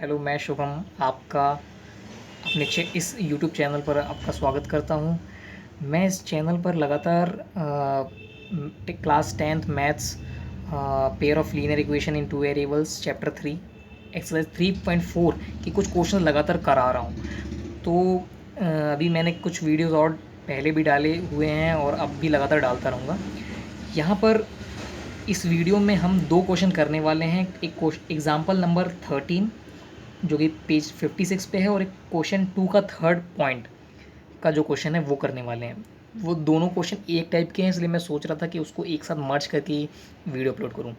Hello, मैं शुभम आपका अपने इस यूट्यूब चैनल पर आपका स्वागत करता हूँ। मैं इस चैनल पर लगातार class 10th maths pair of linear equation in two variables chapter 3 exercise 3.4 के कुछ क्वेश्चन लगातार करा रहा हूँ। तो अभी मैंने कुछ वीडियोस और पहले भी डाले हुए हैं और अब भी लगातार डालता रहूँगा। यहाँ पर इस वीडियो में हम दो क्वेश्चन करने वाले हैं। एक एग्जाम्पल नंबर 13 जो कि पेज 56 पे है, और एक क्वेश्चन 2 का थर्ड पॉइंट का जो क्वेश्चन है वो करने वाले हैं। वो दोनों क्वेश्चन एक टाइप के हैं, इसलिए मैं सोच रहा था कि उसको एक साथ मर्ज करके वीडियो अपलोड करूं।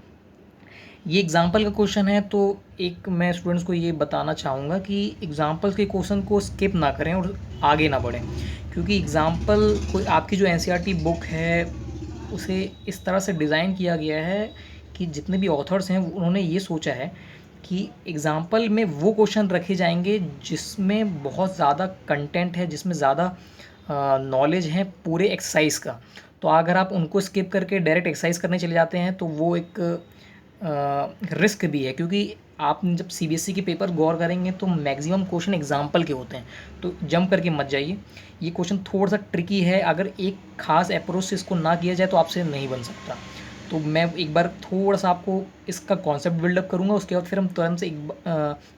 ये एग्जाम्पल का क्वेश्चन है, तो एक मैं स्टूडेंट्स को ये बताना चाहूँगा कि एग्जाम्पल के क्वेश्चन को स्किप ना करें और आगे ना बढ़ें, क्योंकि एग्जाम्पल कोई आपकी जो एनसीईआरटी बुक है उसे इस तरह से डिज़ाइन किया गया है कि जितने भी ऑथर्स हैं उन्होंने ये सोचा है कि एग्ज़ाम्पल में वो क्वेश्चन रखे जाएंगे जिसमें बहुत ज़्यादा कंटेंट है, जिसमें ज़्यादा नॉलेज है पूरे एक्सरसाइज का। तो अगर आप उनको स्किप करके डायरेक्ट एक्सरसाइज करने चले जाते हैं तो वो एक रिस्क भी है, क्योंकि आप जब सीबीएसई के पेपर गौर करेंगे तो मैक्सिमम क्वेश्चन एग्जाम्पल के होते हैं, तो जंप करके मत जाइए। ये क्वेश्चन थोड़ा सा ट्रिकी है, अगर एक खास अप्रोच से इसको ना किया जाए तो आपसे नहीं बन सकता। तो मैं एक बार थोड़ा सा आपको इसका कॉन्सेप्ट बिल्डअप करूँगा, उसके बाद फिर हम तुरंत से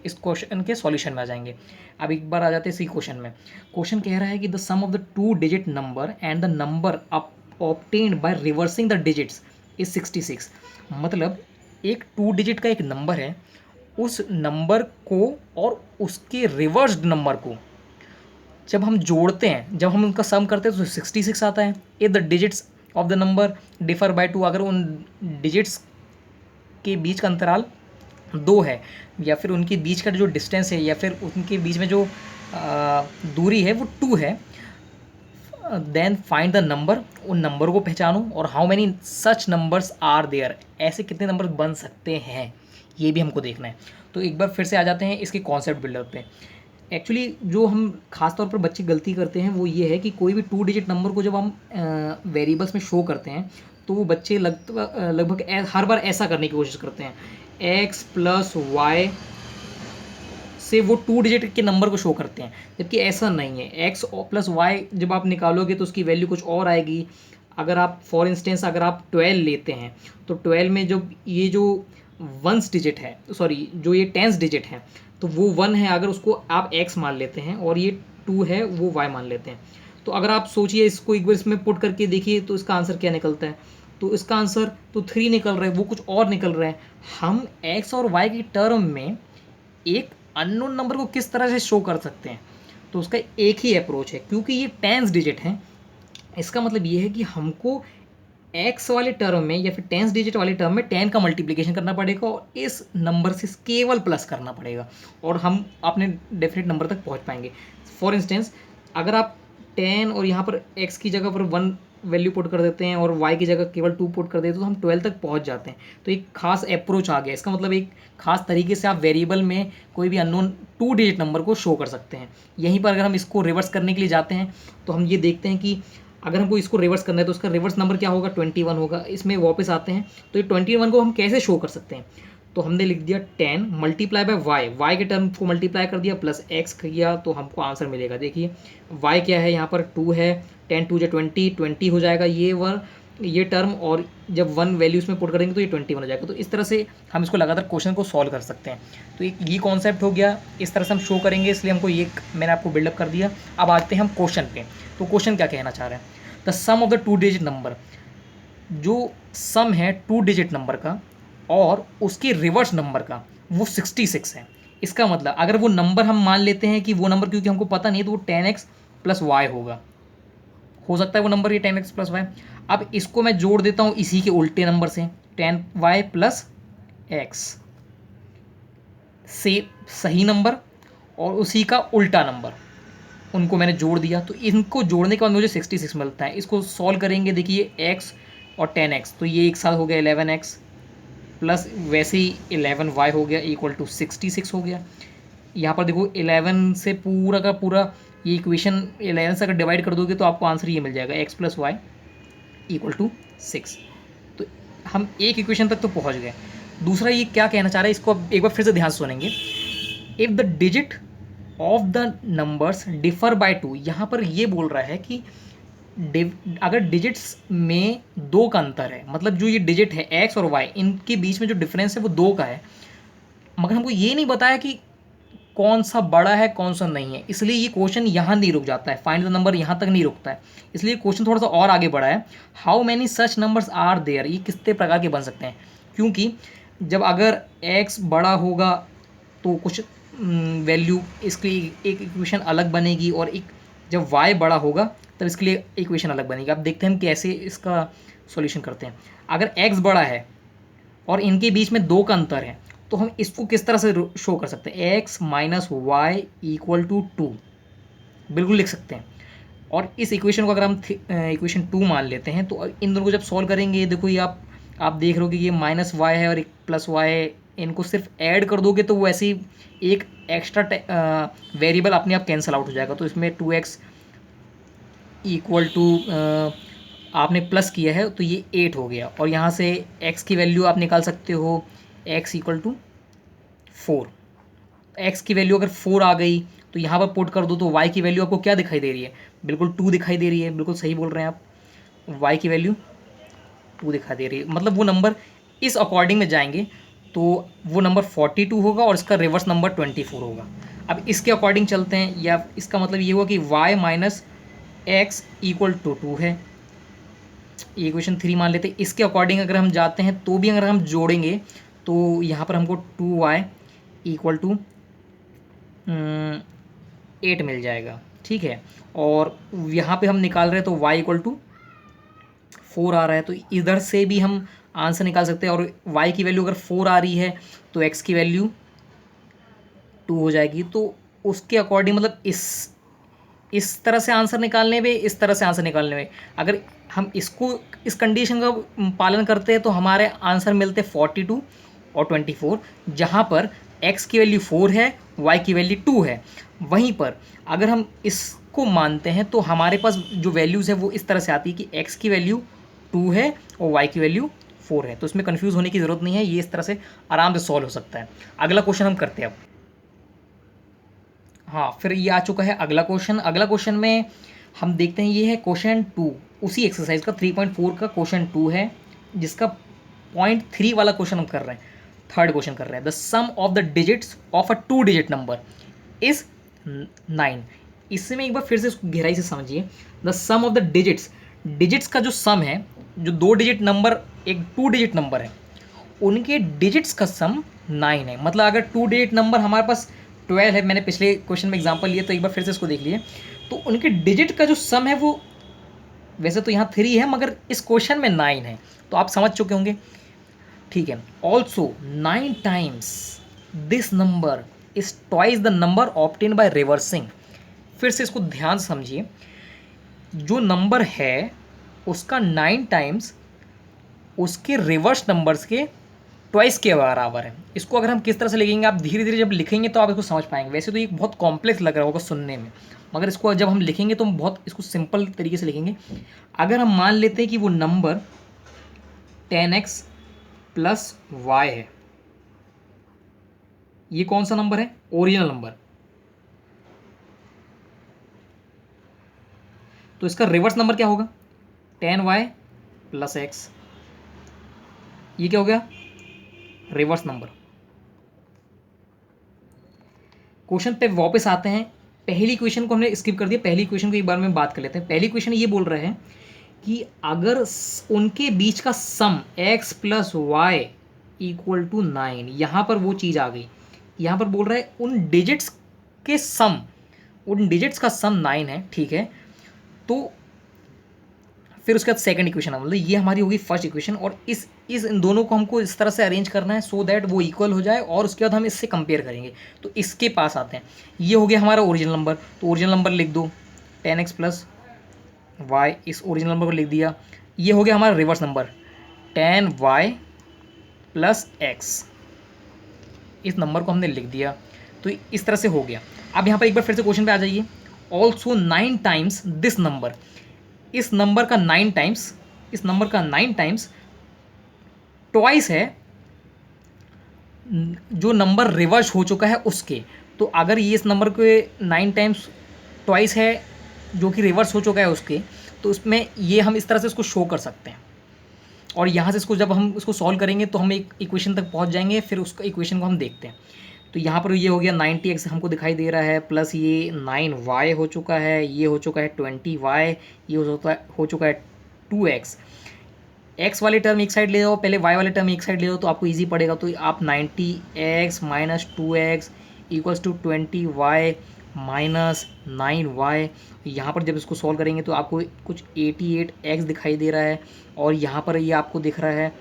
इस क्वेश्चन के सॉल्यूशन में आ जाएंगे। अब एक बार आ जाते हैं इसी क्वेश्चन में। क्वेश्चन कह रहा है कि the sum of the two digit number and the number obtained by reversing the digits is 66। मतलब एक 2 डिजिट का एक नंबर है, उस नंबर को और उसके रिवर्स्ड नंबर को जब हम जोड़ते हैं, जब हम उनका सम करते हैं तो 66 आता है। If the digits of the number differ by 2, अगर उन डिजिट्स के बीच का अंतराल 2 है, या फिर उनके बीच का जो डिस्टेंस है, या फिर उनके बीच में जो दूरी है वो 2 है, देन फाइंड द नंबर, उन नंबर को पहचानो, और how many such numbers are there, ऐसे कितने नंबर बन सकते हैं, ये भी हमको देखना है। तो एक बार फिर से आ जाते हैं इसके कॉन्सेप्ट बिल्डअप पे। एक्चुअली जो हम खास तौर पर बच्चे गलती करते हैं वो ये है कि कोई भी 2 डिजिट नंबर को जब हम वेरिएबल्स में शो करते हैं तो वो बच्चे लगभग हर बार ऐसा करने की कोशिश करते हैं, x प्लस वाई से वो 2 डिजिट के नंबर को शो करते हैं, जबकि ऐसा नहीं है। x प्लस वाई जब आप निकालोगे तो उसकी वैल्यू कुछ और आएगी। अगर आप फॉर इंस्टेंस अगर आप 12 लेते हैं तो 12 में जब ये जो वंस डिजिट है, सॉरी जो ये टेंस डिजिट है, तो वो 1 है, अगर उसको आप x मान लेते हैं, और ये 2 है वो y मान लेते हैं। तो अगर आप सोचिए इसको एक बार इसमें पुट करके देखिए तो इसका आंसर क्या निकलता है। तो इसका आंसर तो 3 निकल रहा है, वो कुछ और निकल रहा है। हम x और y की टर्म में एक अननोन नंबर को किस तरह से शो कर सकते हैं, तो उसका एक ही अप्रोच है, क्योंकि ये टेंस डिजिट है। इसका मतलब ये है कि हमको एक्स वाले टर्म में या फिर टेंस डिजिट वाले टर्म में 10 का मल्टीप्लिकेशन करना पड़ेगा और इस नंबर से केवल प्लस करना पड़ेगा, और हम अपने डेफिनेट नंबर तक पहुंच पाएंगे। फॉर इंस्टेंस अगर आप 10 और यहाँ पर x की जगह पर 1 वैल्यू पुट कर देते हैं और y की जगह केवल 2 पुट कर देते हैं तो हम 12 तक पहुंच जाते हैं। तो एक खास अप्रोच आ गया। इसका मतलब एक खास तरीके से आप वेरिएबल में कोई भी अननोन 2 डिजिट नंबर को शो कर सकते हैं। यहीं पर अगर हम इसको रिवर्स करने के लिए जाते हैं तो हम ये देखते हैं कि अगर हमको इसको रिवर्स करना है तो उसका रिवर्स नंबर क्या होगा, 21 होगा। इसमें वापस आते हैं तो ये 21 को हम कैसे शो कर सकते हैं, तो हमने लिख दिया 10 मल्टीप्लाई बाय वाई, वाई के टर्म को मल्टीप्लाई कर दिया प्लस एक्स किया तो हमको आंसर मिलेगा। देखिए वाई क्या है, यहाँ पर 2 है, 10 2 20 20 हो जाएगा ये टर्म, और जब 1 वैल्यू इसमें पुट करेंगे तो ये 21 हो जाएगा। तो इस तरह से हम इसको लगातार क्वेश्चन को सॉल्व कर सकते हैं। तो एक ये कॉन्सेप्ट हो गया, इस तरह से हम शो करेंगे, इसलिए हमको ये मैंने आपको बिल्डअप कर दिया। अब आते हैं हम क्वेश्चन पे। तो क्वेश्चन क्या कहना चाह रहे हैं, the sum of the 2 digit number, जो सम है 2 डिजिट नंबर का और उसके रिवर्स नंबर का वो 66 है। इसका मतलब अगर वो नंबर हम मान लेते हैं कि वो नंबर, क्योंकि हमको पता नहीं है, तो वो 10x प्लस वाई होगा, हो सकता है वो नंबर ये 10x प्लस वाई। अब इसको मैं जोड़ देता हूँ इसी के उल्टे नंबर से, 10y प्लस एक्स से सही नंबर और उसी का उल्टा नंबर, उनको मैंने जोड़ दिया। तो इनको जोड़ने के बाद मुझे 66 मिलता है। इसको सॉल्व करेंगे, देखिए x और 10x, तो ये एक साथ हो गया 11x प्लस वैसे ही 11y हो गया इक्वल टू 66 हो गया। यहाँ पर देखो 11 से पूरा का पूरा ये इक्वेशन 11 से अगर डिवाइड कर दोगे तो आपको आंसर ये मिल जाएगा, x plus Y equal to 6। तो हम एक इक्वेशन तक तो पहुँच गए। दूसरा ये क्या कहना चाह रहा है, इसको अब एक बार फिर से ध्यान से सुनेंगे। If the digit of the numbers differ by 2, यहाँ पर ये बोल रहा है कि अगर डिजिट्स में 2 का अंतर है, मतलब जो ये डिजिट है x और y, इनके बीच में जो डिफरेंस है वो 2 का है, मगर हमको ये नहीं बताया कि कौन सा बड़ा है कौन सा नहीं है, इसलिए ये क्वेश्चन यहाँ नहीं रुक जाता है, फाइंड द नंबर यहाँ तक नहीं रुकता है, इसलिए क्वेश्चन थोड़ा सा और आगे बढ़ा है। How many such numbers are there, ये कितने प्रकार के बन सकते हैं, क्योंकि जब अगर x बड़ा होगा तो कुछ वैल्यू इसके लिए एक इक्वेशन अलग बनेगी, और एक जब y बड़ा होगा तब इसके लिए इक्वेशन अलग बनेगी। अब देखते हैं हम कैसे इसका सॉल्यूशन करते हैं। अगर x बड़ा है और इनके बीच में 2 का अंतर है, तो हम इसको किस तरह से शो कर सकते हैं, x minus Y equal to 2, बिल्कुल लिख सकते हैं। और इस इक्वेशन को अगर हम इक्वेशन 2 मान लेते हैं, तो इन दोनों को जब सॉल्व करेंगे, देखो ये आप देख रहे हो कि ये माइनस वाई है और एक प्लस वाई है, इनको सिर्फ ऐड कर दोगे तो वो ऐसे ही एक एक्स्ट्रा वेरिएबल अपने आप कैंसिल आउट हो जाएगा। तो इसमें 2x इक्वल टू आपने प्लस किया है तो ये 8 हो गया, और यहाँ से x की वैल्यू आप निकाल सकते हो x इक्वल टू 4। x की वैल्यू अगर 4 आ गई तो यहाँ पर पुट कर दो, तो y की वैल्यू आपको क्या दिखाई दे रही है, बिल्कुल 2 दिखाई दे रही है, बिल्कुल सही बोल रहे हैं आप, y की वैल्यू 2 दिखाई दे रही है, मतलब वो नंबर इस अकॉर्डिंग में जाएंगे तो वो नंबर 42 होगा और इसका रिवर्स नंबर 24 होगा। अब इसके अकॉर्डिंग चलते हैं, या इसका मतलब ये हुआ कि y minus X equal to 2 है, ये इक्वेशन 3 मान लेते हैं। इसके अकॉर्डिंग अगर हम जाते हैं तो भी अगर हम जोड़ेंगे तो यहाँ पर हमको 2y इक्वल टू 8 मिल जाएगा, ठीक है। और यहाँ पे हम निकाल रहे हैं तो y इक्वल टू 4 आ रहा है, तो इधर से भी हम आंसर निकाल सकते हैं। और y की वैल्यू अगर 4 आ रही है तो x की वैल्यू 2 हो जाएगी। तो उसके अकॉर्डिंग मतलब इस तरह से आंसर निकालने में, इस तरह से आंसर निकालने में, अगर हम इसको इस कंडीशन का पालन करते हैं तो हमारे आंसर मिलते 42 और 24, जहाँ पर x की वैल्यू 4 है, y की वैल्यू 2 है। वहीं पर अगर हम इसको मानते हैं तो हमारे पास जो वैल्यूज़ है वो इस तरह से आती है कि x की वैल्यू 2 है और y की वैल्यू 4 है। तो इसमें कन्फ्यूज़ होने की ज़रूरत नहीं है, ये इस तरह से आराम से सॉल्व हो सकता है। अगला क्वेश्चन हम करते हैं अब। हाँ, फिर ये आ चुका है अगला क्वेश्चन। अगला क्वेश्चन में हम देखते हैं, ये है क्वेश्चन 2, उसी एक्सरसाइज का 3.4 का क्वेश्चन 2 है, जिसका पॉइंट 3 वाला क्वेश्चन हम कर रहे हैं, थर्ड क्वेश्चन कर रहे हैं। The sum of the digits of a 2 digit number is 9। इसमें एक बार फिर से इसको गहराई से समझिए। The sum of the digits का जो सम है, जो 2 डिजिट नंबर एक 2 डिजिट नंबर है, उनके डिजिट्स का सम 9 है। मतलब अगर 2 डिजिट नंबर हमारे पास 12 है, मैंने पिछले क्वेश्चन में एग्जांपल लिए तो एक बार फिर से इसको देख लिए, तो उनके डिजिट का जो सम है वो वैसे तो यहाँ 3 है मगर इस क्वेश्चन में 9 है, तो आप समझ चुके होंगे, ठीक है। Also 9 times this number is twice the number obtain by reversing. फिर से इसको ध्यान से समझिए, जो नंबर है उसका 9 टाइम्स उसके रिवर्स नंबर्स के ट्वाइस के बराबर है। इसको अगर हम किस तरह से लिखेंगे, आप धीरे धीरे जब लिखेंगे तो आप इसको समझ पाएंगे। वैसे तो ये बहुत कॉम्प्लेक्स लग रहा होगा सुनने में, मगर इसको जब हम लिखेंगे तो हम बहुत इसको सिंपल तरीके से लिखेंगे। अगर हम मान लेते हैं कि वो नंबर 10x प्लस वाई है, ये कौन सा नंबर है, ओरिजिनल नंबर, तो इसका रिवर्स नंबर क्या होगा, 10y प्लस एक्स, ये क्या हो गया, रिवर्स नंबर। क्वेश्चन पे वापस आते हैं। पहली क्वेश्चन को हमने स्किप कर दिया, पहली क्वेश्चन को एक बार में बात कर लेते हैं। पहली क्वेश्चन ये बोल रहे हैं कि अगर उनके बीच का sum x plus Y equal to 9, यहाँ पर वो चीज़ आ गई। यहाँ पर बोल रहा है उन डिजिट्स के सम, उन डिजिट्स का सम 9 है, ठीक है। तो फिर उसके बाद सेकंड इक्वेशन है, मतलब ये हमारी होगी फर्स्ट इक्वेशन, और इस इन दोनों को हमको इस तरह से अरेंज करना है सो दैट वो इक्वल हो जाए, और उसके बाद हम इससे कंपेयर करेंगे। तो इसके पास आते हैं, ये हो गया हमारा ओरिजिनल नंबर, तो ओरिजिनल नंबर लिख दो 10x प्लस वाई, इस ओरिजिनल नंबर को लिख दिया। ये हो गया हमारा reverse number 10y plus x, इस नंबर को हमने लिख दिया। तो इस तरह से हो गया। अब यहाँ पर एक बार फिर से क्वेश्चन पे आ जाइए। ऑल्सो 9 टाइम्स दिस नंबर, इस नंबर का 9 टाइम्स, इस नंबर का 9 टाइम्स ट्वाइस है जो नंबर रिवर्स हो चुका है उसके। तो अगर ये इस नंबर के 9 टाइम्स ट्वाइस है जो कि रिवर्स हो चुका है उसके, तो उसमें ये हम इस तरह से इसको शो कर सकते हैं। और यहाँ से इसको जब हम इसको सॉल्व करेंगे तो हम एक इक्वेशन तक पहुँच जाएंगे, फिर उसका इक्वेशन को हम देखते हैं। तो यहाँ पर ये हो गया 90x हमको दिखाई दे रहा है, प्लस ये 9y हो चुका है, ये हो चुका है 20y, ये हो चुका है 2x। x वाले टर्म एक साइड ले जाओ, पहले y वाले टर्म एक साइड ले जाओ तो आपको इजी पड़ेगा। तो आप 90x minus 2x equals to 20y minus 9y। यहाँ पर जब इसको सॉल्व करेंगे तो आपको कुछ 88x दिखाई दे रहा है, और यहाँ पर ये आपको दिख रहा है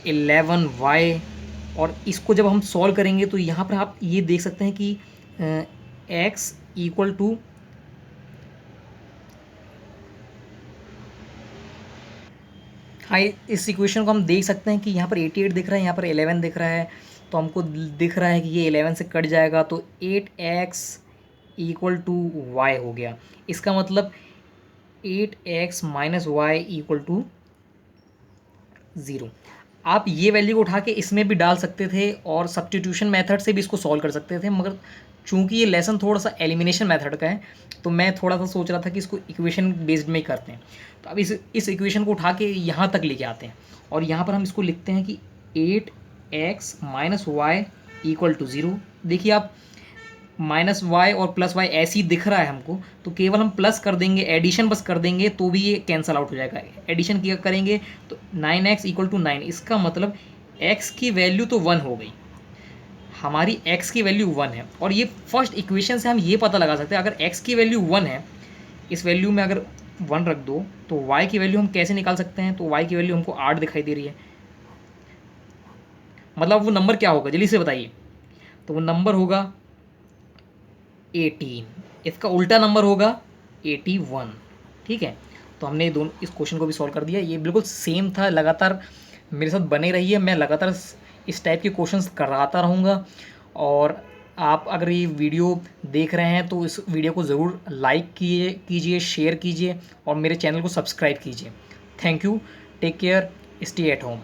11y। और इसको जब हम सॉल्व करेंगे तो यहाँ पर आप ये देख सकते हैं कि x इक्वल टू हाँ, इस इक्वेशन को हम देख सकते हैं कि यहाँ पर 88 दिख रहा है, यहाँ पर 11 दिख रहा है। तो हमको दिख रहा है कि ये 11 से कट जाएगा, तो 8x इक्वल टू वाई हो गया। इसका मतलब 8x minus Y equal to 0। आप ये वैल्यू को उठा के इसमें भी डाल सकते थे और सब्स्टिट्यूशन मेथड से भी इसको सॉल्व कर सकते थे, मगर चूंकि ये लेसन थोड़ा सा एलिमिनेशन मेथड का है तो मैं थोड़ा सा सोच रहा था कि इसको इक्वेशन बेस्ड में ही करते हैं। तो अब इस इक्वेशन को उठा के यहाँ तक लेके आते हैं, और यहाँ पर हम इसको लिखते हैं कि 8x minus Y equal to 0। देखिए आप माइनस वाई और प्लस वाई ऐसे ही दिख रहा है हमको, तो केवल हम प्लस कर देंगे, एडिशन बस कर देंगे तो भी ये कैंसिल आउट हो जाएगा। एडिशन किया करेंगे तो 9x इक्वल टू 9, इसका मतलब x की वैल्यू तो 1 हो गई, हमारी x की वैल्यू 1 है। और ये फर्स्ट इक्वेशन से हम ये पता लगा सकते हैं अगर x की वैल्यू 1 है, इस वैल्यू में अगर 1 रख दो तो y की वैल्यू हम कैसे निकाल सकते हैं। तो y की वैल्यू हमको 8 दिखाई दे रही है, मतलब वो नंबर क्या होगा जल्दी से बताइए। तो वो नंबर होगा 18, इसका उल्टा नंबर होगा 81। ठीक है, तो हमने दोनों इस क्वेश्चन को भी सॉल्व कर दिया। ये बिल्कुल सेम था, लगातार मेरे साथ बने रहिए, मैं लगातार इस टाइप के क्वेश्चंस कराता रहूँगा। और आप अगर ये वीडियो देख रहे हैं तो इस वीडियो को ज़रूर लाइक कीजिए, शेयर कीजिए और मेरे चैनल को सब्सक्राइब कीजिए। Thank you, take care, stay at home.